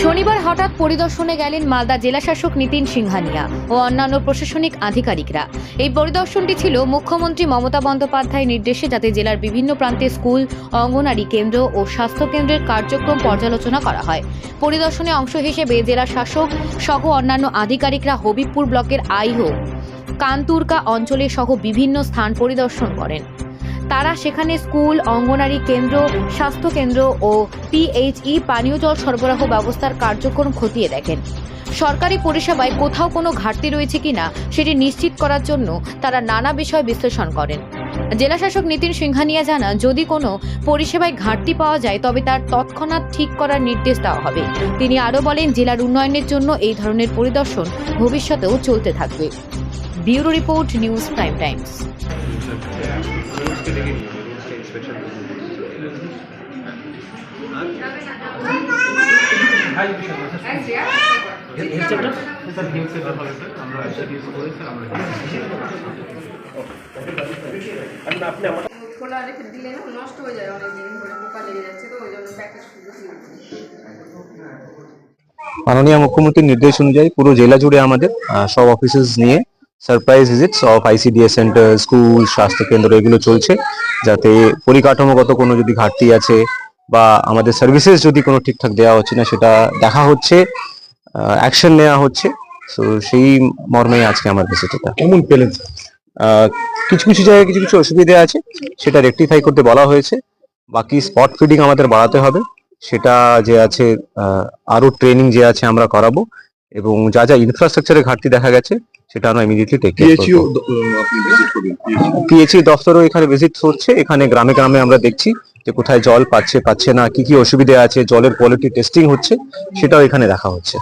শনিবার হঠাৎ পরিদর্শনে গেলেন মালদা জেলাশাসক নিতিন সিংহানিয়া ও অন্যান্য প্রশাসনিক আধিকারিকরা। এই পরিদর্শনটি ছিল মুখ্যমন্ত্রী মমতা বন্দ্যোপাধ্যায়ের নির্দেশে, যাতে জেলার বিভিন্ন প্রান্তে স্কুল, অঙ্গনারী কেন্দ্র ও স্বাস্থ্যকেন্দ্রের কার্যক্রম পর্যালোচনা করা হয়। পরিদর্শনে অংশ হিসেবে জেলা শাসক সহ অন্যান্য আধিকারিকরা হবিবপুর ব্লকের আইহো, কান্তুরকা অঞ্চলে সহ বিভিন্ন স্থান পরিদর্শন করেন। তারা সেখানে স্কুল, অঙ্গনারী কেন্দ্র, স্বাস্থ্যকেন্দ্র ও পিএইচই পানীয় জল সরবরাহ ব্যবস্থার কার্যক্রম খতিয়ে দেখেন। সরকারি পরিষেবায় কোথাও কোনো ঘাটতি রয়েছে কিনা সেটি নিশ্চিত করার জন্য তারা নানা বিষয় বিশ্লেষণ করেন। জেলাশাসক নিতিন সিংহানিয়া জানান, যদি কোনো পরিষেবায় ঘাটতি পাওয়া যায় তবে তার তৎক্ষণাৎ ঠিক করার নির্দেশ দেওয়া হবে। তিনি আরও বলেন, জেলার উন্নয়নের জন্য এই ধরনের পরিদর্শন ভবিষ্যতেও চলতে থাকবে। Bureau report, news prime Times. খোলা রেখে দিলে না নষ্ট হয়ে যায়, অনেকদিন ধরে পোকা লেগে যাচ্ছে, তো ওই জন্য প্যাকেট মাননীয় মুখ্যমন্ত্রীর নির্দেশ অনুযায়ী পুরো জেলা জুড়ে আমাদের সব অফিসেস নিয়ে surprise visits of ICDS centre, school, স্বাস্থ্যকেন্দ্র এগুলো চলছে, যাতে পরিকাঠামোগত কোনো যদি ঘাটতি আছে বা আমাদের সার্ভিসেস যদি কোনো ঠিকঠাক দেওয়া হচ্ছে না সেটা দেখা হচ্ছে, অ্যাকশন নেওয়া হচ্ছে। তো সেই মর্মে আজকে আমার ভিজিট। এটা কেমন পেলেন? কিছু কিছু জায়গায় কিছু কিছু অসুবিধা আছে, সেটা রেকটিফাই করতে বলা হয়েছে। বাকি স্পট ফিডিং আমাদের বাড়াতে হবে, সেটা যে আছে আরো ট্রেনিং যে আছে আমরা করাবো, এবং যা যা ইনফ্রাস্ট্রাকচারে ঘাটতি দেখা গেছে সেটা আমরা ইমিডিয়েটলি টেক কেয়ার করব। পিএইচই দফতরও এখানে ভিজিট হচ্ছে। এখানে গ্রামে গ্রামে আমরা দেখছি যে কোথায় জল পাচ্ছে না, কি কি অসুবিধা আছে, জলের কোয়ালিটি টেস্টিং হচ্ছে, সেটাও এখানে দেখা হচ্ছে।